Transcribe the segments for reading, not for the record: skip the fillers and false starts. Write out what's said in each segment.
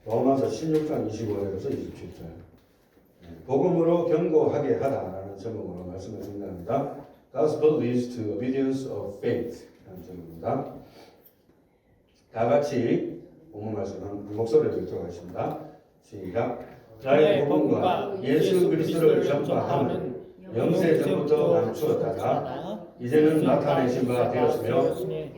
로마서 16장 25절에서 27절. 복음으로 경고하게 하다라는 제목으로 말씀을 준비합니다. Gospel leads to obedience of faith 라는 제목입니다. 다 같이 본문 말씀 한 목소리로 읽도록 하겠습니다. 시작. 나의 복음과 예수 그리스도를 전파하는 영세전부터 감추었다가 이제는 나타내신 바 되었으며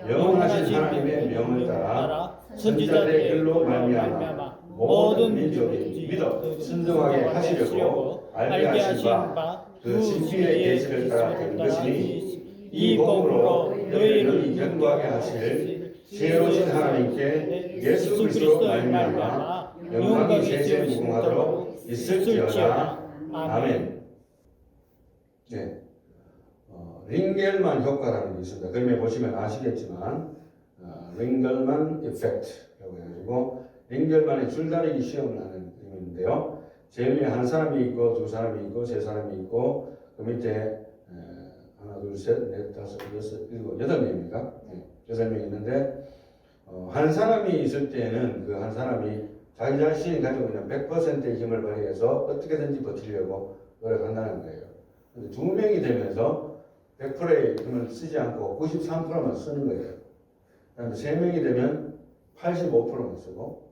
영원하신 하나님의 명을 따라 선지자들의 글로 말미암아 모든 민족이 믿어 순종하게 하시려고 알게 하신 바 그 신비의 계시를 따라 된 것이니 이 복음으로 너희를 견고하게 하실 지혜로우신 하나님께 예수 그리스도로 말미암아 영광이 세세 무궁하도록 있을지어다. 아멘. 네. 링겔만 효과라는 게 있습니다. 그림에 보시면 아시겠지만 링겔만 이펙트라고 해가지고 링겔만의 줄다리기 시험을 하는 그림인데요. 제일 위에 한 사람이 있고 두 사람이 있고 세 사람이 있고 그 밑에 하나 둘 셋 넷 다섯 여섯 일곱 여덟 명입니까? 네, 여덟 명 있는데 한 사람이 있을 때는 그 한 사람이 자기 자신이 가지고 있는 100%의 힘을 발휘해서 어떻게든지 버티려고 노력한다는 거예요. 근데 두 명이 되면서 100%의 힘을 쓰지 않고 93%만 쓰는 거예요. 그다음에 세 명이 되면 85%만 쓰고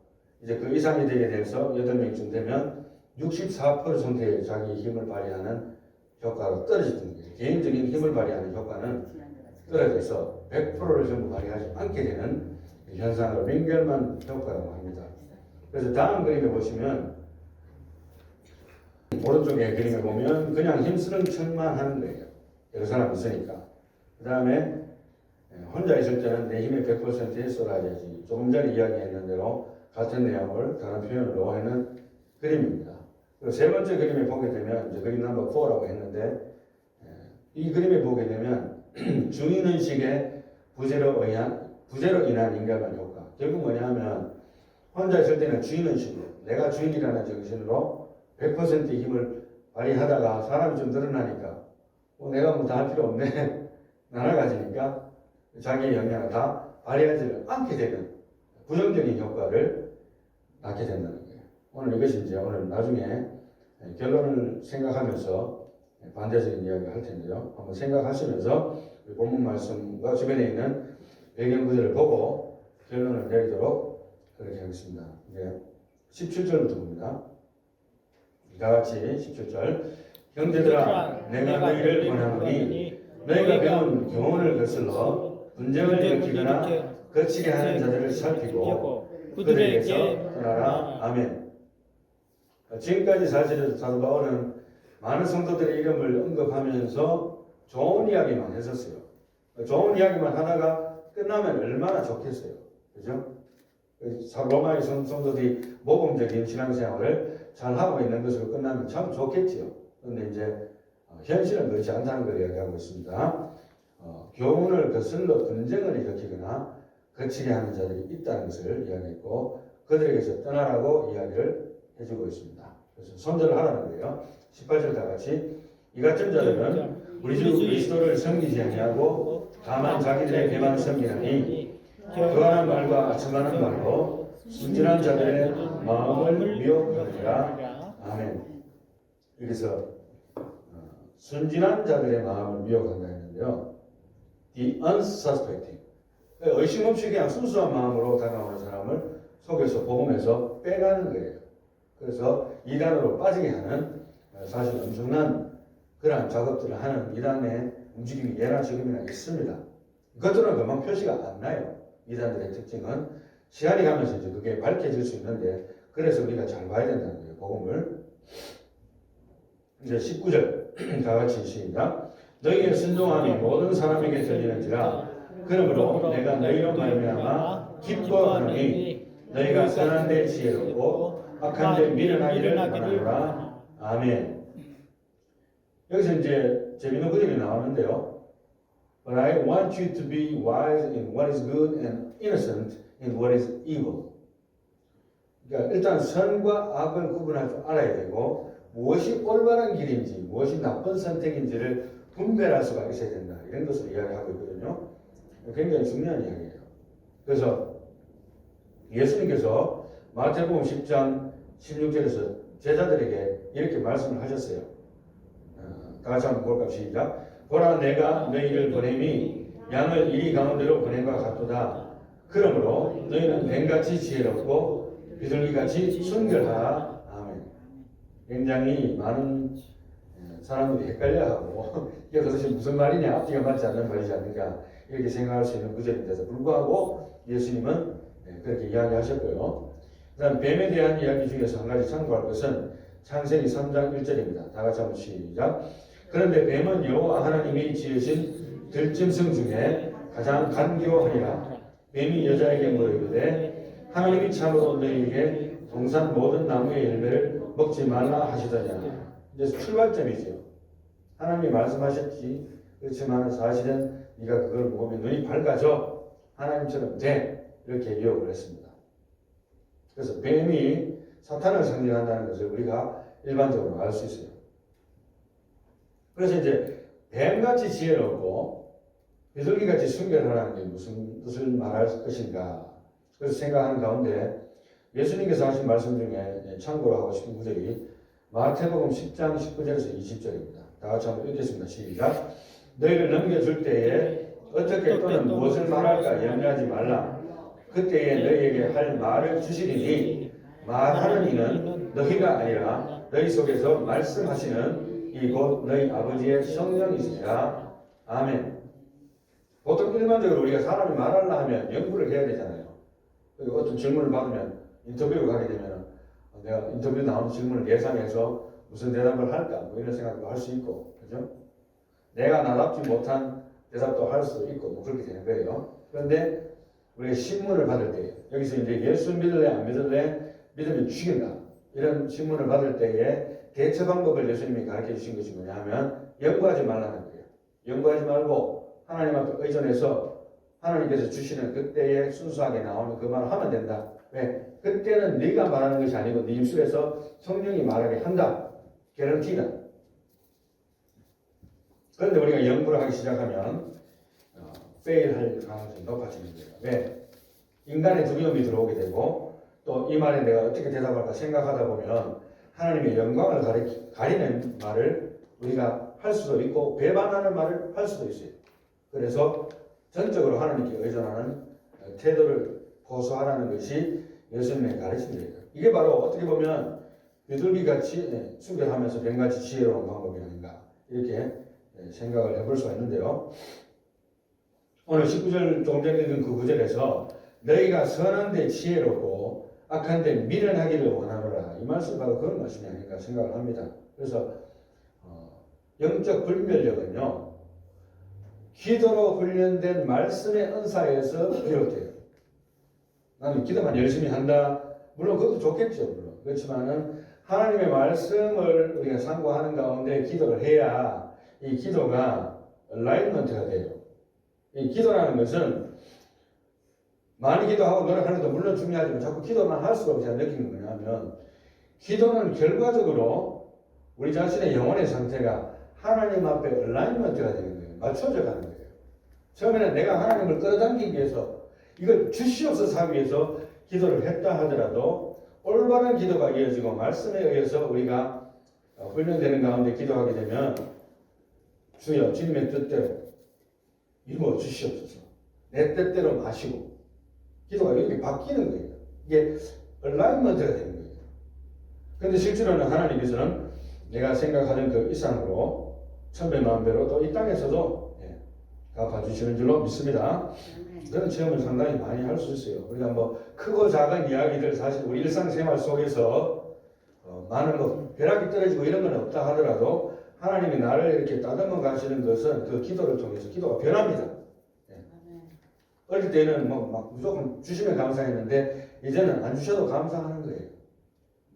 이제 그 이상이 되게 돼서 8명쯤 되면 64% 정도의 자기 힘을 발휘하는 효과가 떨어지는 거예요. 개인적인 힘을 발휘하는 효과는 떨어져서 100%를 전부 발휘하지 않게 되는 현상을 링겔만 효과라고 합니다. 그래서 다음 그림에 보시면 오른쪽에 그림에 보면 그냥 힘쓰는 척만 하는 거예요. 여러 사람 있으니까. 그 다음에 혼자 있을 때는 내 힘의 100%에 쏟아야지. 조금 전에 이야기했는 대로 같은 내용을 다른 표현으로 하는 그림입니다. 그리고 세 번째 그림에 보게 되면 이제 그림 넘버 4라고 했는데 이 그림에 보게 되면 주인의식의 부재로 인한 인간관 효과. 결국 뭐냐면 혼자 있을 때는 주인의식으로 내가 주인이라는 정신으로 100%의 힘을 발휘하다가 사람이 좀 늘어나니까 내가 뭐 다 할 필요 없네 나눠가지니까 자기의 역량을 다 발휘하지 않게 되는 부정적인 효과를 낳게 된다는 거예요. 오늘 이것이 이제 오늘 나중에 결론을 생각하면서 반대적인 이야기를 할 텐데요. 한번 생각하시면서 본문 말씀과 주변에 있는 배경 구절을 보고 결론을 내리도록 그렇게 하겠습니다. 이제 17절부터 봅니다. 다 같이 17절. 형제들아 내가 너희를 권하노니 너희가 배운 교훈을 거슬러 분쟁을 일으키거나 거치게 하는 자들을 살피고 그들에게서 떠나라. 아멘. 지금까지 사실 사도 바울은 많은 성도들의 이름을 언급하면서 좋은 이야기만 했었어요. 좋은 이야기만 하다가 끝나면 얼마나 좋겠어요. 그죠? 로마의 성도들이 모범적인 신앙생활을 잘 하고 있는 것으로 끝나면 참 좋겠지요. 그런데 이제 현실은 그렇지 않다는 걸 이야기하고 있습니다. 교훈을 거슬러 분쟁을 일으키거나 거치게 하는 자들이 있다는 것을 이야기했고 그들에게서 떠나라고 이야기를 해주고 있습니다. 그래서 손절을 하라는 거예요. 18절 다 같이 이 같은 자들은 우리 주 그리스도를 섬기지 아니하고 다만 자기들의 배만 섬기나니 그하는 말과 아첨하는 말로 순진한 자들의 마음을 미혹하느니라. 아멘. 여기서 순진한 자들의 마음을 미혹한다 했는데요. The unsuspecting. 의심 없이 그냥 순수한 마음으로 다가오는 사람을 속에서 복음에서 빼가는 거예요. 그래서 이단으로 빠지게 하는 사실 엄청난 그러한 작업들을 하는 이단의 움직임이 예나 지금이나 있습니다. 그것들은 금방 표시가 안 나요. 이단들의 특징은 시간이 가면서 이제 그게 밝혀질 수 있는데 그래서 우리가 잘 봐야 된다는 거예요. 복음을. 이제 19절 다 같이 시작. 너희의 순종함이 모든 사람에게 들리는지라 그러므로 내가 너희로 말미암아 기뻐하노니 너희가 선한 데 지혜롭고 악한 데 미련하기를 원하노라. 아멘. 여기서 이제 재미있는 구절이 나오는데요. But I want you to be wise in what is good and innocent in what is evil. 그러니까 일단 선과 악을 구분할 줄 알아야 되고 무엇이 올바른 길인지 무엇이 나쁜 선택인지를 분별할 수가 있어야 된다. 이런 것을 이야기하고 있거든요. 굉장히 중요한 이야기예요. 그래서 예수님께서 마태복음 10장 16절에서 제자들에게 이렇게 말씀을 하셨어요. 다 같이 한번 볼까요? 시작. 보라 내가 너희를 보냄이 양을 이리 가운데로 보낸과 같도다. 그러므로 너희는 뱀같이 지혜롭고 비둘기같이 순결하라. 아멘. 굉장히 많은 사람들이 헷갈려하고 이게 도대체 무슨 말이냐, 앞뒤가 맞지 않는 말이지 않는가 이렇게 생각할 수 있는 구절인데도 불구하고 예수님은 그렇게 이야기하셨고요. 그 다음 뱀에 대한 이야기 중에서 한 가지 참고할 것은 창세기 3장 1절입니다. 다 같이 한번 시작. 그런데 뱀은 여호와 하나님이 지으신 들짐승 중에 가장 간교하니라. 뱀이 여자에게 물으되 하나님이 참으로 너희에게 동산 모든 나무의 열매를 먹지 말라 하시더냐. 이제 출발점이죠. 하나님이 말씀하셨지. 그렇지만 사실은 네가 그걸 먹으면 눈이 밝아져. 하나님처럼 돼. 이렇게 유혹을 했습니다. 그래서 뱀이 사탄을 상징한다는 것을 우리가 일반적으로 알 수 있어요. 그래서 이제 뱀같이 지혜롭고 비둘기같이 순결하라는 게 무슨 뜻을 말할 것인가. 그래서 생각하는 가운데 예수님께서 하신 말씀 중에 참고로 하고 싶은 구절이 마태복음 10장 19절에서 20절입니다. 다 같이 한번 읽겠습니다. 시작. 너희를 넘겨줄 때에 어떻게 또는 무엇을 말할까 염려하지 말라. 그때에 너희에게 할 말을 주시리니 말하는 이는 너희가 아니라 너희 속에서 말씀하시는 이 곧 너희 아버지의 성령이시라. 아멘. 보통 일반적으로 우리가 사람이 말하려 하면 연구를 해야 되잖아요. 어떤 질문을 받으면 인터뷰를 가게 되면 내가 인터뷰 나오는 질문을 예상해서 무슨 대답을 할까 뭐 이런 생각도 할 수 있고, 그죠? 내가 나답지 못한 대답도 할 수 있고 뭐 그렇게 되는 거예요. 그런데 우리가 신문을 받을 때 여기서 이제 예수 믿을래 안 믿을래 믿으면 죽인다 이런 신문을 받을 때에 대처 방법을 예수님이 가르쳐 주신 것이 뭐냐 하면 연구하지 말라는 거예요. 연구하지 말고 하나님 앞에 의존해서 하나님께서 주시는 그때에 순수하게 나오는 그 말을 하면 된다. 왜? 그때는 네가 말하는 것이 아니고 네 입술에서 성령이 말하게 한다. 개런티다. 그런데 우리가 연구를 하기 시작하면 페일할 가능성이 높아지는 거예요. 왜? 인간의 두려움이 들어오게 되고 또 이 말에 내가 어떻게 대답할까 생각하다 보면 하나님의 영광을 가리는 말을 우리가 할 수도 있고 배반하는 말을 할 수도 있어요. 그래서 전적으로 하나님께 의존하는 태도를 고수하라는 것이 예수님의 가르침입니다. 이게 바로 어떻게 보면 비둘기같이 순결하면서 뱀같이 지혜로운 방법이 아닌가 이렇게 생각을 해볼 수가 있는데요. 오늘 19절 조금 전에 읽은 그 구절에서 너희가 선한데 지혜롭고 악한데 미련하기를 원하노라. 이 말씀 바로 그런 말씀이 아닌가 생각을 합니다. 그래서 영적 분별력은요. 기도로 훈련된 말씀의 은사에서 비롯돼요. 나는 기도만 열심히 한다. 물론 그것도 좋겠죠. 물론. 그렇지만은 하나님의 말씀을 우리가 상고하는 가운데 기도를 해야 이 기도가 얼라이먼트가 돼요. 이 기도라는 것은 많이 기도하고 노력하는 것도 물론 중요하지만 자꾸 기도만 할수록 제가 느끼는 거냐면 기도는 결과적으로 우리 자신의 영혼의 상태가 하나님 앞에 얼라이먼트가 되는 거예요. 맞춰져 가는 거예요. 처음에는 내가 하나님을 끌어당기기 위해서 이걸 주시옵소서 하기 위해서 기도를 했다 하더라도 올바른 기도가 이어지고 말씀에 의해서 우리가 훈련되는 가운데 기도하게 되면 주여 주님의 뜻대로 이루어 주시옵소서. 내 뜻대로 마시고 기도가 이렇게 바뀌는 거예요. 이게 얼라이먼트가 되는 거예요. 그런데 실제로는 하나님께서는 내가 생각하는 그 이상으로 천배 만배로 또 이 땅에서도 갚아주시는 줄로 믿습니다. 그런 체험을 상당히 많이 할 수 있어요. 우리가 뭐 크고 작은 이야기들 사실 우리 일상생활 속에서 많은 뭐 벼락이 떨어지고 이런 건 없다 하더라도 하나님이 나를 이렇게 따듬어 가시는 것은 그 기도를 통해서 기도가 변합니다. 어릴 때는 뭐 막 무조건 주시면 감사했는데 이제는 안 주셔도 감사하는 거예요.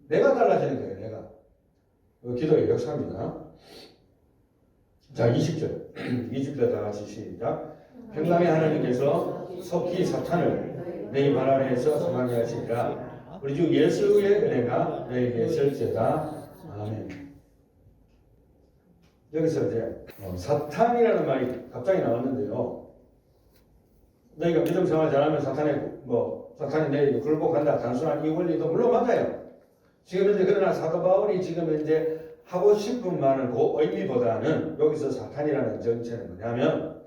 내가 달라지는 거예요. 내가. 기도의 역사입니다. 자 20절 20절 다 같이 시작. 평강의 하나님께서 속히 사탄을 너희 발 아래에서 상하게 하시리라. 우리 주 예수의 은혜가 너희에게 있을지어다. 아멘. 여기서 이제 사탄이라는 말이 갑자기 나왔는데요. 너희가 믿음 생활 잘하면 사탄의 사탄이 내게 굴복한다. 단순한 이 원리도 물론 맞아요. 지금 현재 그러나 사도 바울이 지금 현재 하고 싶은 말은 그 의미보다는 여기서 사탄이라는 정체는 뭐냐면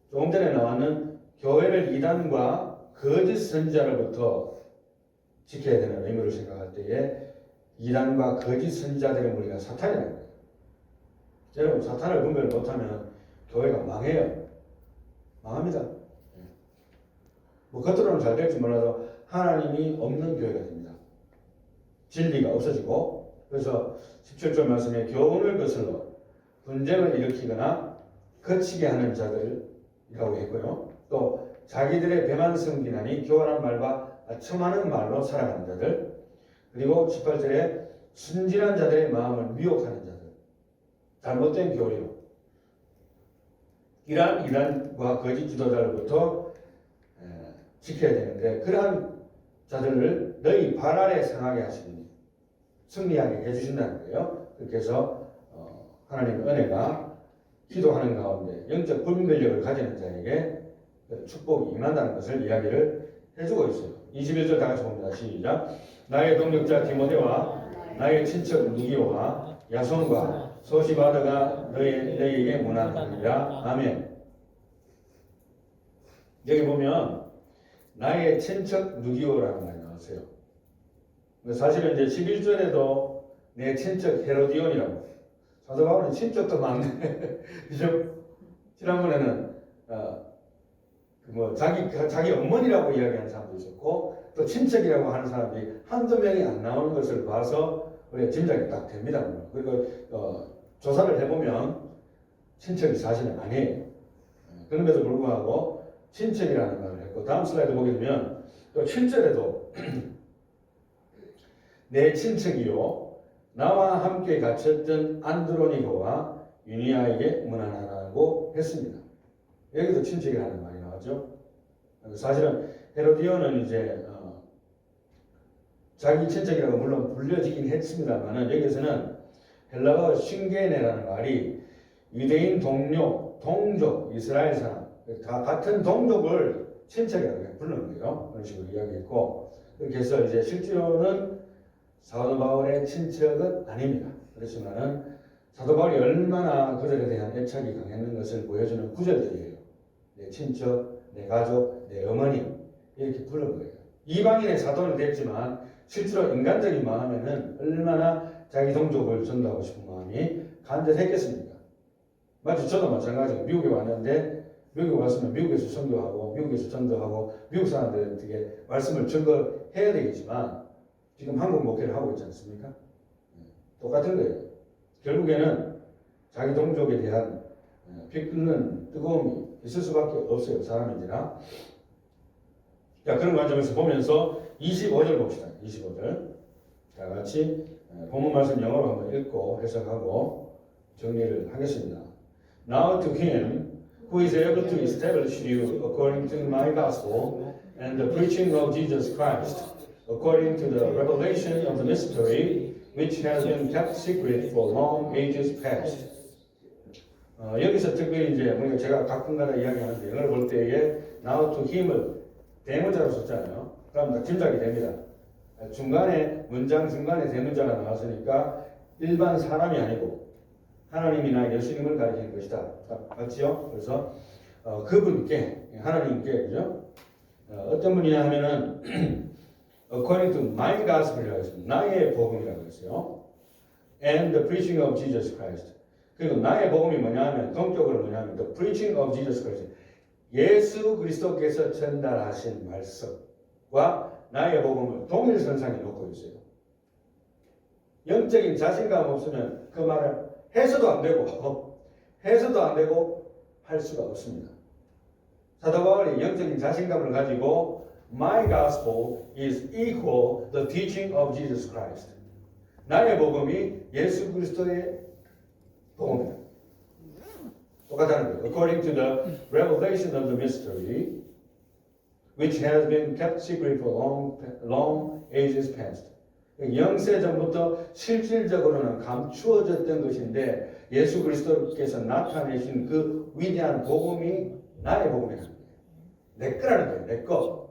조금 전에 나왔는 교회를 이단과 거짓 선지자로부터 지켜야 되는 의무를 생각할 때에 이단과 거짓 선지자들의 무리가 사탄이라는 거예요. 여러분 사탄을 분별 못하면 교회가 망해요. 망합니다. 뭐 겉으로는 잘 될지 몰라도 하나님이 없는 교회가 됩니다. 진리가 없어지고 그래서 17절 말씀에 교훈을 거슬러 분쟁을 일으키거나 거치게 하는 자들이라고 했고요. 또 자기들의 배만 섬기나니 교활한 말과 아첨하는 말로 살아가는 자들 그리고 18절에 순진한 자들의 마음을 미혹하는 자들 잘못된 교리로 이러한 이단과 거짓 지도자로부터 지켜야 되는데 그러한 자들을 너희 발 아래 상하게 하시니 승리하게 해주신다는 거예요. 그렇게 해서 하나님의 은혜가 기도하는 가운데 영적 분별력을 가지는 자에게 축복이 임한다는 것을 이야기를 해주고 있어요. 21절 다 같이 봅니다. 시작. 나의 동력자 디모데와 나의 친척 누기오와 야손과 소시바드가 너희에게 문안하리라. 아멘. 여기 보면 나의 친척 누기오라는 말이 나왔어요. 사실은 이제 11절에도 내 친척 헤로디온이라고. 사도 바울은 친척도 많네. 그죠? 지난번에는 자기 어머니라고 이야기하는 사람도 있었고 또 친척이라고 하는 사람이 한두 명이 안 나오는 것을 봐서 우리가 짐작이 딱 됩니다. 그리고 조사를 해보면 친척이 사실은 아니에요. 그럼에도 불구하고 친척이라는 말을 했고 다음 슬라이드 보게 되면 또 7절에도 내 친척이요 나와 함께 갇혔던 안드로니고와 유니아에게 문안하라고 했습니다. 여기도 친척이라는 말이 나왔죠. 사실은 헤로디온은 이제 자기 친척이라고 물론 불려지긴 했습니다만은 여기서는 헬라어 싱게네라는 말이 유대인 동료, 동족, 이스라엘 사람 다 같은 동족을 친척이라고 부르는 거예요. 그런 식으로 이야기했고 그렇게 해서 이제 실제로는 사도 바울의 친척은 아닙니다. 그렇지만은 사도 바울이 얼마나 그들에 대한 애착이 강했는 것을 보여주는 구절들이에요. 내 친척, 내 가족, 내 어머니 이렇게 부른 거예요. 이방인의 사도는 됐지만 실제로 인간적인 마음에는 얼마나 자기 동족을 전도하고 싶은 마음이 간절했겠습니까? 마치 저도 마찬가지고 미국에 왔는데 미국에 왔으면 미국에서 선교하고 미국에서 전도하고 미국 사람들에게 말씀을 전거해야 되겠지만 지금 한국 목회를 하고 있지 않습니까? 똑같은 거예요. 결국에는 자기 동족에 대한 피 끓는 뜨거움이 있을 수밖에 없어요. 사람인지나. 자, 그런 관점에서 보면서 25절 봅시다. 25절. 다 같이 본문 말씀 영어로 한번 읽고 해석하고 정리를 하겠습니다. Now to him who is able to establish you according to my gospel and the preaching of Jesus Christ, according to the revelation of the mystery which has been kept secret for long ages past. 여기서 특별히 이제 우리가 제가 가끔가다 이야기하는데 영어를 볼 때에 now to him을 대문자로 썼잖아요. 그럼 다 짐작이 됩니다. 중간에 문장 중간에 대문자가 나왔으니까 일반 사람이 아니고 하나님이나 예수님을 가리키는 것이다. 맞지요? 그래서 그분께 하나님께 그죠? 어떤 분이냐 하면은 according to my gospel이라고 했습니다. 나의 복음이라고 했어요. And the preaching of Jesus Christ. 그리고 나의 복음이 뭐냐 하면 동격으로 뭐냐 하면 the preaching of Jesus Christ. 예수 그리스도께서 전달하신 말씀과 나의 복음을 동일선상에 놓고 있어요. 영적인 자신감 없으면 그 말을 해서도 안 되고 할 수가 없습니다. 사도 바울이 영적인 자신감을 가지고 My gospel is equal the teaching of Jesus Christ. 나의 복음이 예수 그리스도의 복음이다. 똑같다는 거예요. According to the revelation of the mystery, which has been kept secret for long ages past. 영세 전부터 실질적으로는 감추어졌던 것인데 예수 그리스도께서 나타내신 그 위대한 복음이 나의 복음이라는 거예요. 내 거라는 거예요. 내 거.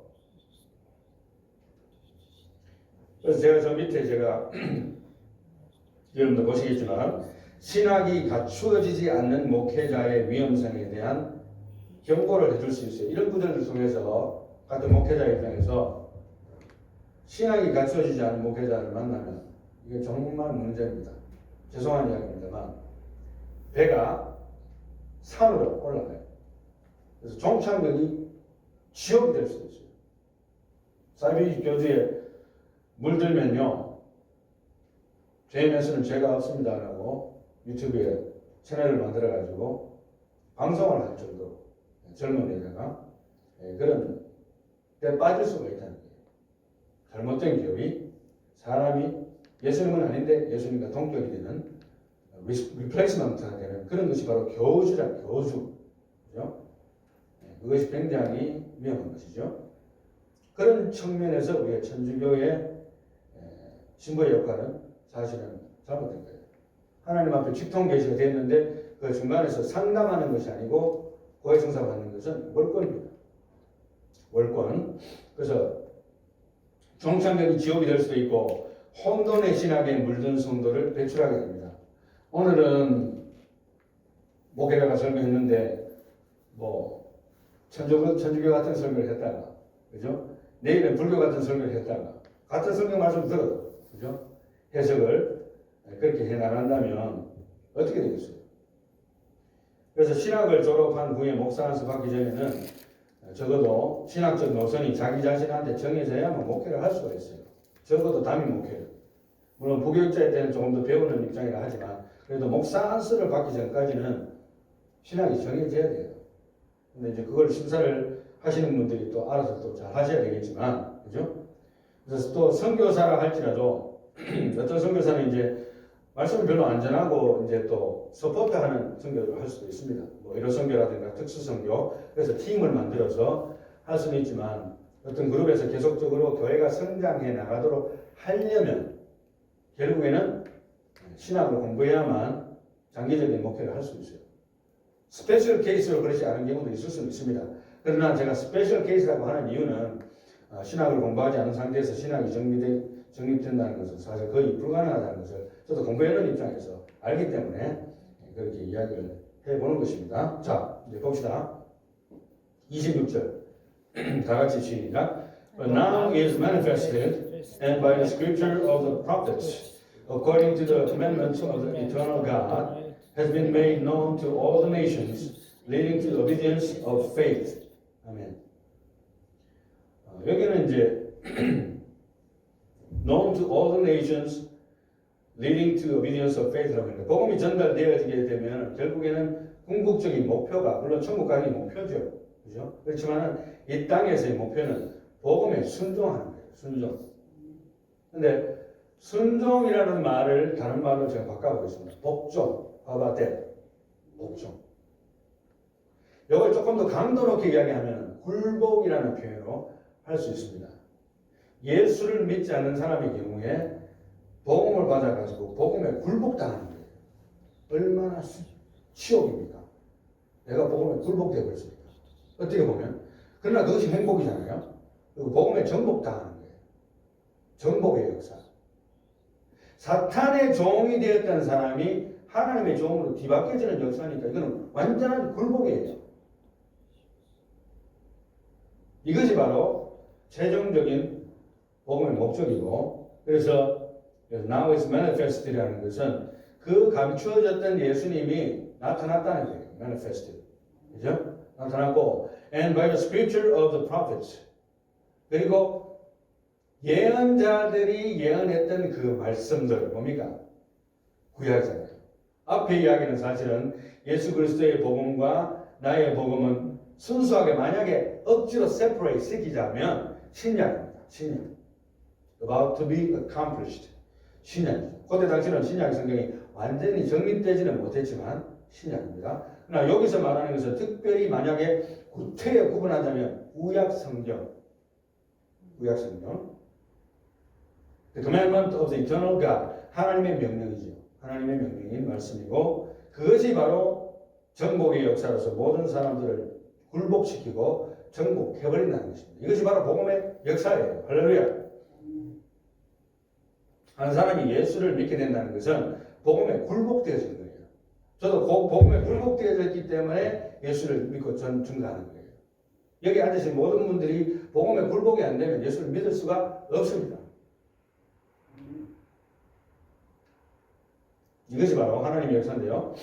그래서 제가 저 밑에 제가 여러분도 보시겠지만 신학이 갖추어지지 않는 목회자의 위험성에 대한 경고를 해줄 수 있어요. 이런 구절을 통해서 같은 목회자 입장에서 신학이 갖추어지지 않은 목회자를 만나면 이게 정말 문제입니다. 죄송한 이야기입니다만 배가 산으로 올라가요. 그래서 종착역이 지옥이 될 수도 있어요. 사이비 교주에 물들면요, JMS는 죄가 없습니다라고 유튜브에 채널을 만들어가지고 방송을 할 정도로 젊은 여자가 그런 데 빠질 수가 있다는 거예요. 잘못된 교리, 사람이 예수님은 아닌데 예수님과 동격이 되는 리플레이스먼트가 되는 그런 것이 바로 교주란 교주. 그죠? 그것이 굉장히 위험한 것이죠. 그런 측면에서 우리의 천주교의 신부의 역할은 사실은 잘못된 거예요. 하나님 앞에 직통 계시가 됐는데 그 중간에서 상담하는 것이 아니고 고해성사 받는 것은 월권입니다. 월권. 그래서 종착역이 지옥이 될 수도 있고 혼돈의 신학에 물든 성도를 배출하게 됩니다. 오늘은 목회자가 설교했는데 천주교 같은 설교를 했다가, 그죠? 내일은 불교 같은 설교를 했다가 같은 성경 말씀 들어도, 그죠? 해석을 그렇게 해 나간다면 어떻게 되겠어요? 그래서 신학을 졸업한 후에 목사 안수 받기 전에는 적어도 신학적 노선이 자기 자신한테 정해져야만 목회를 할 수가 있어요. 적어도 담임 목회를. 물론 부교육자에 대한 조금 더 배우는 입장이라 하지만 그래도 목사 안수를 받기 전까지는 신학이 정해져야 돼요. 근데 이제 그걸 심사를 하시는 분들이 또 알아서 또 잘 하셔야 되겠지만, 그죠? 그래서 또 선교사라 할지라도 어떤 선교사는 이제 말씀을 별로 안 전하고 이제 또 서포트하는 선교를 할 수도 있습니다. 뭐 일호 선교라든가 특수 선교, 그래서 팀을 만들어서 할 수는 있지만 어떤 그룹에서 계속적으로 교회가 성장해 나가도록 하려면 결국에는 신학을 공부해야만 장기적인 목회를 할 수 있어요. 스페셜 케이스로 그렇지 않은 경우도 있을 수는 있습니다. 그러나 제가 스페셜 케이스라고 하는 이유는 신학을 공부하지 않은 상태에서 신학이 정립된다는 것은 사실 거의 불가능하다는 것을 저도 공부해놓은 입장에서 알기 때문에 그렇게 이야기를 해보는 것입니다. 자, 이제 봅시다. 26절 다 같이 시작. But now is manifested and by the scripture of the prophets according to the commandments of the eternal God has been made known to all the nations leading to the obedience of faith. 아멘. 여기는 이제 known to all the nations leading to obedience of faith라고 합니다. 복음이 전달되어지게 되면 결국에는 궁극적인 목표가 물론 천국 가는 게 목표죠. 그죠? 그렇지만 이 땅에서의 목표는 복음에 순종하는 거예요. 순종. 근데 순종이라는 말을 다른 말로 제가 바꿔보겠습니다. 복종. 바바데. 복종. 이걸 조금 더 강도 높게 이야기하면 굴복이라는 표현으로 할 수 있습니다. 예수를 믿지 않는 사람의 경우에 복음을 받아가지고 복음에 굴복당하는 거예요. 얼마나 치욕입니까? 내가 복음에 굴복되어 버렸습니까? 어떻게 보면. 그러나 그것이 행복이잖아요. 그리고 복음에 정복당하는 거예요. 정복의 역사. 사탄의 종이 되었던 사람이 하나님의 종으로 뒤바뀌어지는 역사니까 이거는 완전한 굴복이에요. 이것이 바로 최종적인 복음의 목적이고, 그래서 now is manifested라는 것은 그 감추어졌던 예수님이 나타났다는 거예요. manifested. 그죠? 나타났고, and by the scripture of the prophets. 그리고 예언자들이 예언했던 그 말씀들, 뭡니까? 구약이잖아요. 앞에 이야기는 사실은 예수 그리스도의 복음과 나의 복음은 순수하게 만약에 억지로 separate 시키자면 신약입니다. 신약. About to be accomplished. 신약이죠. 그때 당시는 신약 성경이 완전히 정립되지는 못했지만 신약입니다. 그러나 여기서 말하는 것은 특별히 만약에 구태여 구분하자면 구약 성경. 구약 성경. The commandment of the eternal God. 하나님의 명령이죠. 하나님의 명령인 말씀이고 그것이 바로 정복의 역사로서 모든 사람들을 굴복시키고 정복해버린다는 것입니다. 이것이 바로 복음의 역사예요. 할렐루야. 한 사람이 예수를 믿게 된다는 것은 복음에 굴복되어지는 거예요. 저도 복음에 굴복되어졌기 때문에 예수를 믿고 증거하는 거예요. 여기 앉으신 모든 분들이 복음에 굴복이 안 되면 예수를 믿을 수가 없습니다. 이것이 바로 하나님의 역사인데요.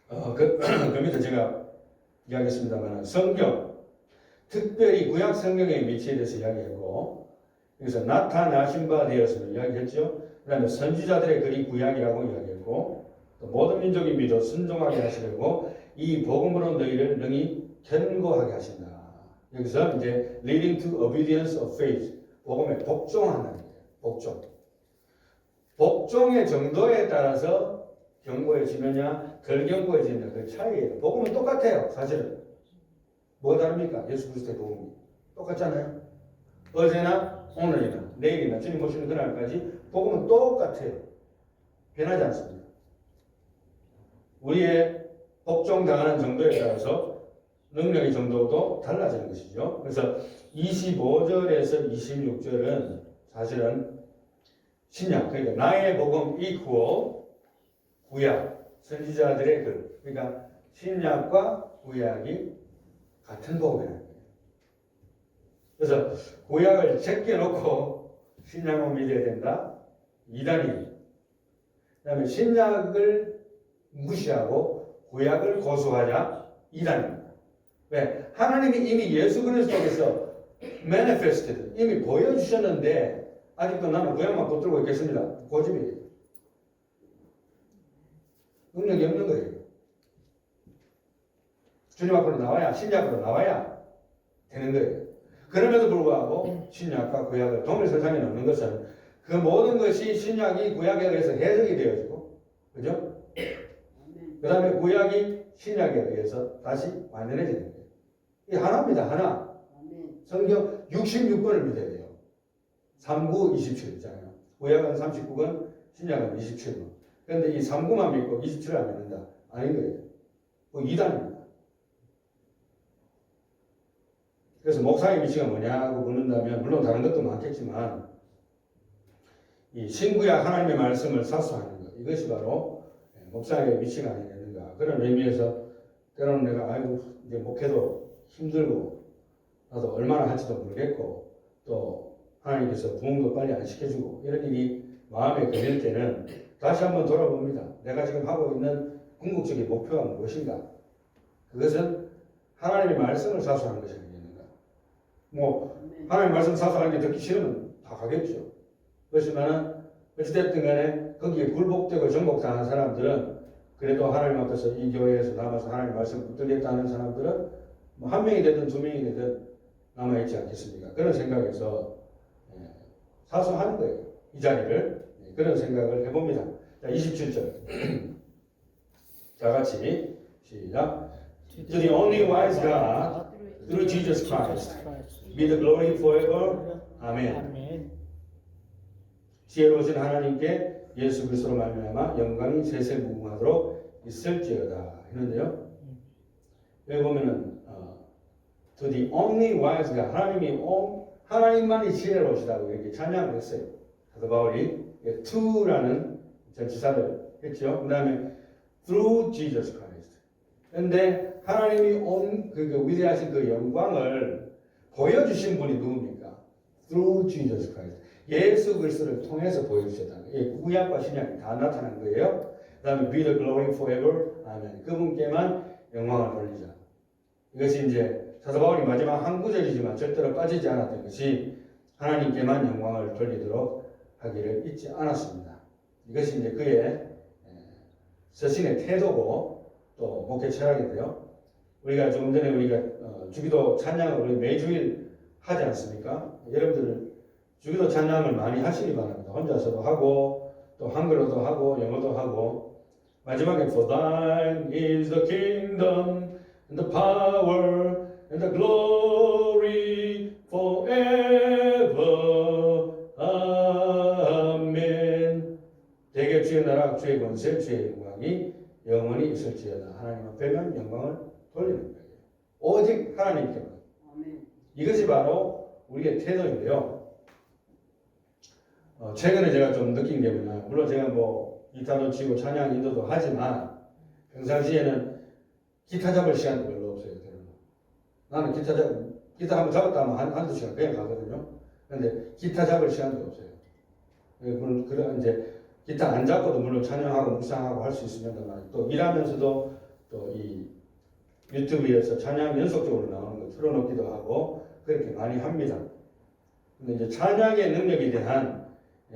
그 밑에 제가 이야기했습니다만 성경, 특별히 구약 성경의 위치에 대해서 이야기했고, 여기서 나타나신 바 되었음을 이야기했죠. 그 다음에 선지자들의 글이 구약이라고 이야기했고, 또 모든 민족이 믿어 순종하게 하시려고 이 복음으로 너희를 능히 견고하게 하신다. 여기서 이제 leading to obedience of faith, 복음에 복종한다는 거예요. 복종. 복종의 정도에 따라서 견고해지느냐, 덜 견고해지느냐 그 차이예요. 복음은 똑같아요. 사실은. 뭐가 다릅니까? 예수 그리스도의 복음이. 똑같잖아요. 어제나 오늘이나 내일이나 주님 오시는 그날까지 복음은 똑같아요. 변하지 않습니다. 우리의 복종당하는 정도에 따라서 능력의 정도도 달라지는 것이죠. 그래서 25절에서 26절은 사실은 신약, 그러니까 나의 복음 이퀄 구약, 선지자들의 글, 그러니까 신약과 구약이 같은 복음이라는 거예요. 그래서 구약을 제껴놓고 신약을 믿어야 된다. 이단이에요. 그 다음에 신약을 무시하고 구약을 고수하자. 이단입니다. 왜? 하나님이 이미 예수 그리스도께서 manifested, 이미 보여주셨는데 아직도 나는 구약만 붙들고 있겠습니다. 고집이에요. 능력이 없는 거예요. 주님 앞으로 나와야, 신약 앞으로 나와야 되는 거예요. 그럼에도 불구하고 신약과 구약을 동일선상에 놓는 것은 그 모든 것이 신약이 구약에 의해서 해석이 되어지고, 그죠? 그 다음에 구약이 신약에 의해서 다시 완전해지는 거예요. 이 하나입니다. 하나. 성경 66권을 믿어야 돼요. 39, 27이잖아요. 구약은 39권, 신약은 27권. 그런데 이 39만 믿고 27을 안 믿는다. 아닌 거예요. 그 2단입니다. 그래서 목사의 위치가 뭐냐고 묻는다면 물론 다른 것도 많겠지만 이 신구약 하나님의 말씀을 사수하는 것, 이것이 바로 목사의 위치가 아니겠는가. 그런 의미에서 때로는 내가 아이고 이제 목회도 힘들고 나도 얼마나 할지도 모르겠고 또 하나님께서 부흥도 빨리 안 시켜주고 이런 일이 마음에 걸릴 때는 다시 한번 돌아봅니다. 내가 지금 하고 있는 궁극적인 목표가 무엇인가? 그것은 하나님의 말씀을 사수하는 것이 아니겠는가. 뭐 하나님의 말씀 사수하는 게 듣기 싫으면 다 가겠죠. 그렇지만은 어찌됐든 간에 거기에 굴복되고 정복당한 사람들은 그래도 하나님 앞에서 이 교회에서 남아서 하나님의 말씀을 붙들겠다는 사람들은 뭐 한 명이 되든 두 명이 되든 남아있지 않겠습니까? 그런 생각에서 사수하는 거예요. 이 자리를. 그런 생각을 해봅니다. 자, 27절. 다 같이 시작. To the only wise God, through Jesus Christ, be the glory forever. 아멘. 지혜로우신 하나님께 예수 그리스도로 말미암아 영광이 세세무궁하도록 있을지어다 했는데요. 여기 보면은 to the only wise God, 하나님만이 지혜로우시다고 이렇게 찬양을 했어요. 사도 바울이 to라는 전치사를 했죠. 그 다음에 through Jesus Christ. 그런데 하나님이 그 위대하신 그 영광을 보여주신 분이 누굽니까? through Jesus Christ. 예수 그리스도를 통해서 보여주셨다는 거예요. 구약과 신약이 다 나타난 거예요. 그 다음에 be the glory forever. 아멘. 그분께만 영광을 돌리자. 이것이 이제 사도 바울이 마지막 한 구절이지만 절대로 빠지지 않았던 것이 하나님께만 영광을 돌리도록 하기를 잊지 않았습니다. 이것이 이제 그의 서신의 태도고 또 목회 철학인데요. 우리가 조금 전에 우리가 주기도 찬양을 우리 매주일 하지 않습니까? 여러분들 주기도 찬양을 많이 하시기 바랍니다. 혼자서도 하고 또 한글로도 하고 영어도 하고 마지막에 For thine is the kingdom and the power and the glory forever. 아멘. 대개 주의 나라, 주의 권세, 주의 영광이 영원히 있을지어다. 하나님 앞에만 영광을 돌리는 거예요. 오직 하나님께만. 아멘. 이것이 바로 우리의 태도인데요. 최근에 제가 좀 느낀 게 뭐냐, 물론 제가 뭐 기타도 치고 찬양 인도도 하지만 평상시에는 기타 잡을 시간이 별로 없어요. 저는. 나는 기타 한번 잡았다 하면 한두 시간 그냥 가거든요. 근데 기타 잡을 시간도 없어요. 그런 이제 기타 안 잡고도 물론 찬양하고 묵상하고 할 수 있습니다만 또 일하면서도 또 이 유튜브에서 찬양 연속적으로 나오는 거 틀어놓기도 하고 그렇게 많이 합니다. 근데 이제 찬양의 능력에 대한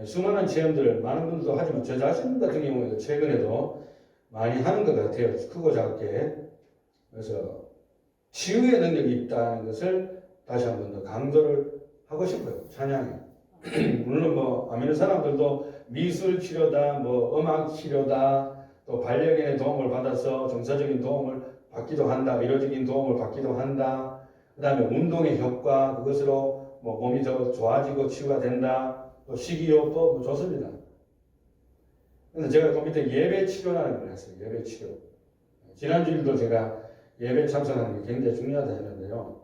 수많은 체험들을 많은 분들도 하지만 저 자신 같은 경우에도 최근에도 많이 하는 것 같아요. 크고 작게. 그래서 치유의 능력이 있다는 것을 다시 한 번 더 강조를 하고 싶어요. 찬양에. 물론 뭐 아미는 사람들도 미술 치료다, 뭐 음악 치료다, 또 반려견의 도움을 받아서 정서적인 도움을 받기도 한다, 의료적인 도움을 받기도 한다. 그다음에 운동의 효과 그것으로 뭐 몸이 더 좋아지고 치유가 된다. 또 식이요법 뭐 좋습니다. 근데 제가 그 밑에 예배 치료라는 걸 했어요. 예배 치료. 지난주일도 제가 예배 참석하는 게 굉장히 중요하다 했는데요.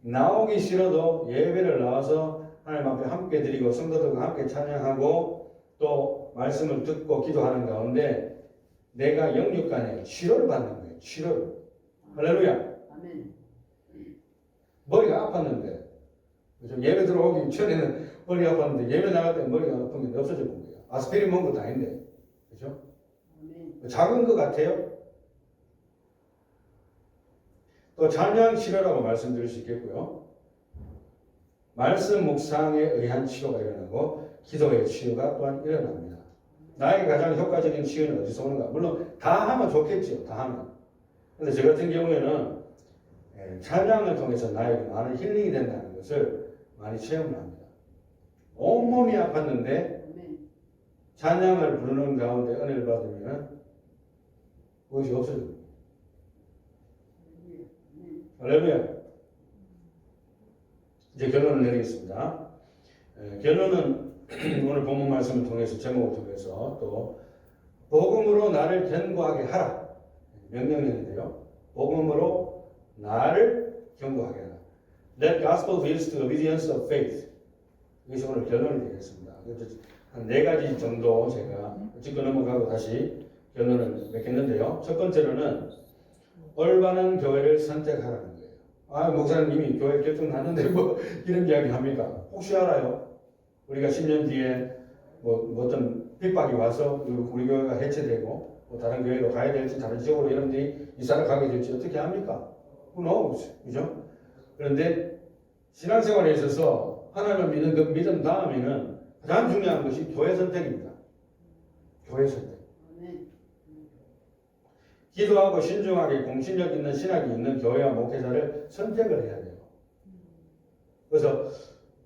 나오기 싫어도 예배를 나와서 하나님 앞에 함께 드리고 성도들과 함께 찬양하고 또 말씀을 듣고 기도하는 가운데 내가 영육간에 치료를 받는 거예요. 치료를. 할렐루야. 아멘. 머리가 아팠는데 예배 들어오기 전에는 머리 아팠는데 예배 나갈 때 머리가 아픈 게 없어져 본 거예요. 아스피린 먹은 것도 아닌데. 그죠? 아멘. 작은 것 같아요. 또 찬양 치료라고 말씀드릴 수 있겠고요. 말씀 묵상에 의한 치료가 일어나고 기도의 치유가 또한 일어납니다. 나에게 가장 효과적인 치유는 어디서 오는가? 물론 다 하면 좋겠죠. 다 하면. 근데 저 같은 경우에는 찬양을 통해서 나에게 많은 힐링이 된다는 것을 많이 체험을 합니다. 온몸이 아팠는데 찬양을 부르는 가운데 은혜를 받으면 그것이 없어집니다. 할렐루야. 이제 결론을 내리겠습니다. 결론은 오늘 본문 말씀을 통해서 제목을 통해서 또 복음으로 나를 견고하게 하라. 명령형인데요. 복음으로 나를 견고하게 하라. That gospel leads to obedience of faith. 이것이 오늘 결론이 되겠습니다. 한 4가지 정도 제가 짚고 넘어가고 다시 결론을 맺겠는데요. 첫 번째로는 올바른 교회를 선택하라는 거예요. 아, 목사님이 교회 결정났는데 뭐 이런 이야기 합니까? 혹시 알아요? 우리가 10년 뒤에 뭐 어떤 핍박이 와서 우리 교회가 해체되고 뭐 다른 교회로 가야 될지 다른 지역으로 여러분들이 이사를 가게 될지 어떻게 합니까? Who knows? 그죠? 그런데 신앙생활에 있어서 하나님을 믿는 그 믿음 다음에는 가장 중요한 것이 교회 선택입니다. 교회 선택. 기도하고 신중하게 공신력 있는 신학이 있는 교회와 목회자를 선택을 해야 돼요. 그래서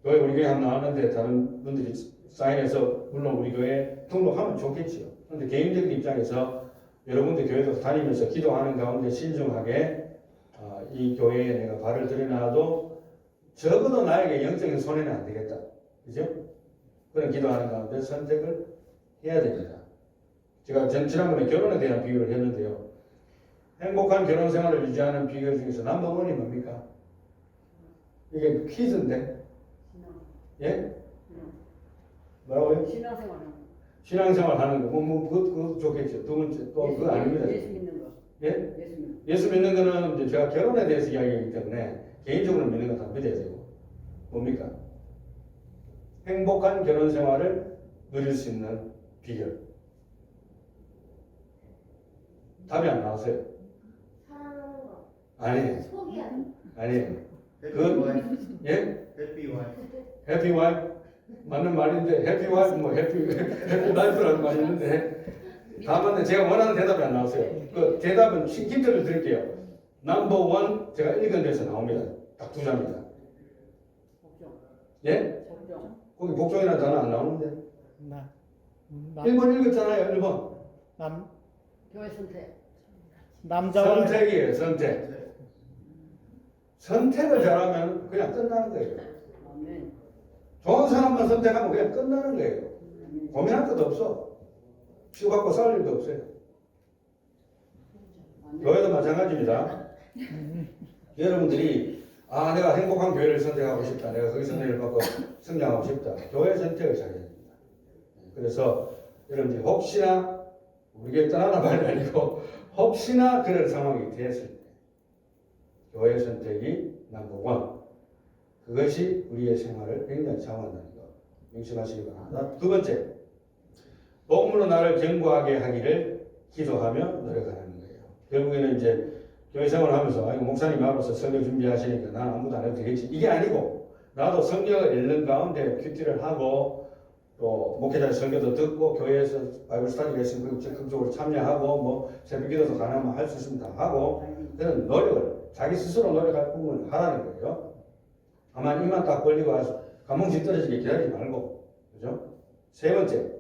교회 우리 교회 한번 나왔는데 다른 분들이 사인해서 물론 우리 교회 등록하면 좋겠지요. 그런데 개인적인 입장에서 여러분들 교회도 다니면서 기도하는 가운데 신중하게 이 교회에 내가 발을 들여놔도 적어도 나에게 영적인 손해는 안 되겠다. 그죠? 그런 기도하는 가운데 선택을 해야 됩니다. 제가 지난번에 결혼에 대한 비유를 했는데요. 행복한 결혼 생활을 유지하는 비결 중에서 넘버원이 뭡니까? 이게 퀴즈인데. 예? 뭐라고요? 신앙생활 하는 거. 그거 좋겠죠. 두 번째, 또 그거 아닙니다. 예수 믿는 거. 예? 예수 믿는 거는 이제 제가 결혼에 대해서 이야기하기 때문에 개인적으로 믿는 건 다 믿어야 되고. 뭡니까? 행복한 결혼 생활을 누릴 수 있는 비결. 답이 안 나오세요? 사랑하는 거. 아니에요. 포기하는 거. 아니에요. 예? 해피 와이프. 해피 와이프 맞는 말인데 해피 와이프 뭐 해피 라이프라는 말이 있는데 다만 제가 원하는 대답이 안 나왔어요. 그 대답은 힌트를 드릴게요. 넘버 원 제가 읽은 데서 나옵니다. 딱 2자입니다. 예? 거기 복종이라는 단어 안 나오는데. 1번 읽었잖아요. 1번. 교회 선택. 남자와 선택이에요. 선택. 선택을 잘하면 그냥 끝나는 거예요. 아멘. 좋은 사람만 선택하면 그냥 끝나는 거예요. 고민할 것도 없어. 치고받고 싸울 일도 없어요. 교회도 마찬가지입니다. 여러분들이 아, 내가 행복한 교회를 선택하고 싶다. 내가 거기서 은혜를 받고 성장하고 싶다. 교회 선택을 잘해야 됩니다. 그래서 여러분들 혹시나 우리 교회 떠나는 말이 아니고 혹시나 그런 상황이 되었을 때 교회 선택이 넘버원. 그것이 우리의 생활을 굉장히 장악한다는 거 명심하시기 바랍니다. 두 번째, 복음으로 나를 견고하게 하기를 기도하며 노력하는 거예요. 결국에는 이제 교회 생활을 하면서 아이고 목사님 알아서 성경 준비하시니까 난 아무도 안 해도 되겠지. 이게 아니고 나도 성경을 읽는 가운데 큐티를 하고 또 목회자 설교도 듣고 교회에서 바이블 스터디 레슨 적극적으로 참여하고 뭐 새벽기도도 가능하면 할 수 있으면 다 하고 그런 노력을 자기 스스로 노력할 부분을 하라는 거예요. 아마 이만 딱 벌리고 와서 감몽씩 떨어지게 기다리지 말고, 그죠? 세 번째,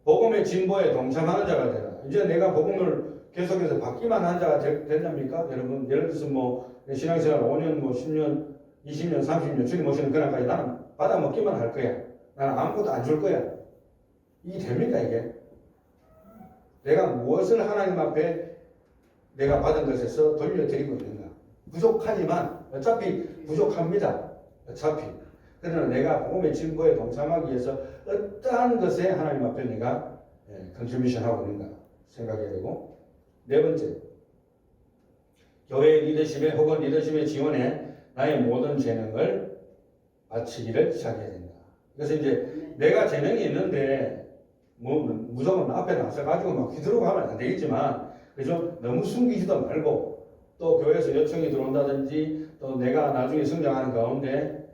복음의 진보에 동참하는 자가 되라. 이제 내가 복음을 계속해서 받기만 한 자가 된답니까? 여러분, 예를 들어서 뭐 신앙생활 5년, 뭐 10년, 20년, 30년 주님 오시는 그날까지 나는 받아 먹기만 할 거야. 나는 아무것도 안 줄 거야. 이게 됩니까, 이게? 내가 무엇을 하나님 앞에 내가 받은 것에서 돌려드리고 있는가? 부족하지만 어차피 부족합니다. 어차피. 그러나 내가 복음의 진보에 동참하기 위해서 어떠한 것에 하나님 앞에 내가 컨트리뷰션 하고 있는가 생각해야 되고, 네 번째, 교회 리더십에 혹은 리더십의 지원에 나의 모든 재능을 바치기를 시작해야 된다. 그래서 이제 내가 재능이 있는데 뭐 무조건 앞에 나서가지고 막 휘두르고 하면 안 되겠지만, 그죠? 너무 숨기지도 말고 또 교회에서 요청이 들어온다든지 또 내가 나중에 성장하는 가운데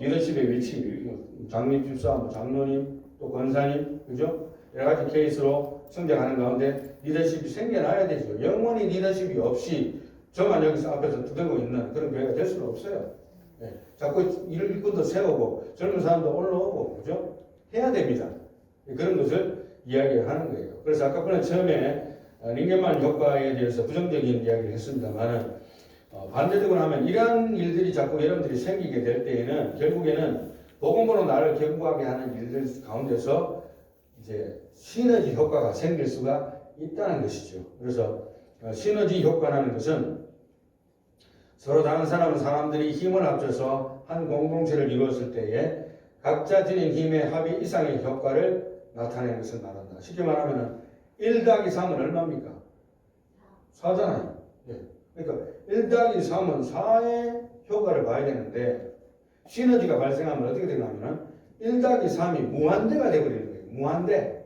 리더십의 위치, 장님 집사, 뭐 장로님, 또 권사님, 그죠? 여러 가지 케이스로 성장하는 가운데 리더십이 생겨나야 되죠. 영원히 리더십이 없이 저만 여기서 앞에서 두들고 있는 그런 교회가 될 수는 없어요. 네. 자꾸 일꾼도 세우고 젊은 사람도 올라오고, 그죠? 해야 됩니다. 그런 것을 이야기하는 거예요. 그래서 아까 그는 처음에 링겐만 효과에 대해서 부정적인 이야기를 했습니다만은 반대적으로 하면 이러한 일들이 자꾸 여러분들이 생기게 될 때에는 결국에는 복음으로 나를 견고하게 하는 일들 가운데서 이제 시너지 효과가 생길 수가 있다는 것이죠. 그래서 시너지 효과라는 것은 서로 다른 사람들이 힘을 합쳐서 한 공동체를 이루었을 때에 각자 지닌 힘의 합의 이상의 효과를 나타내는 것을 말한다. 쉽게 말하면 1 더하기 3은 얼마입니까? 4잖아요. 예. 그러니까 1 더하기 3은 4의 효과를 봐야 되는데 시너지가 발생하면 어떻게 되냐면 1 더하기 3이 무한대가 되어버리는 거예요. 무한대.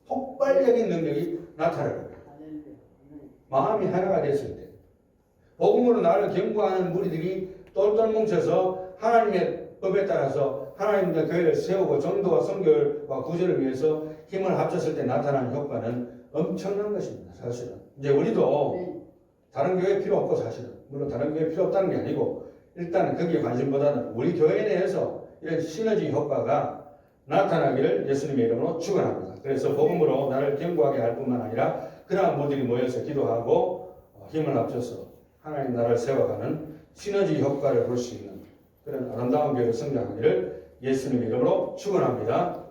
폭발적인 능력이 나타나는 거예요. 마음이 하나가 됐을 때. 복음으로 나를 경고하는 무리들이 똘똘 뭉쳐서 하나님의 법에 따라서 하나님의 교회를 세우고 전도와 선교와 구제를 위해서 힘을 합쳤을 때 나타나는 효과는 엄청난 것입니다. 사실은. 이제 우리도 다른 교회 필요 없고 사실은. 물론 다른 교회 필요 없다는 게 아니고 일단 거기에 관심보다는 우리 교회 내에서 이런 시너지 효과가 나타나기를 예수님의 이름으로 축원합니다. 그래서 복음으로 나를 견고하게 할 뿐만 아니라 그러한 무리들이 모여서 기도하고 힘을 합쳐서 하나님 나라를 세워가는 시너지 효과를 볼 수 있는 그런 아름다운 교회로 성장하기를 예수님의 이름으로 축원합니다.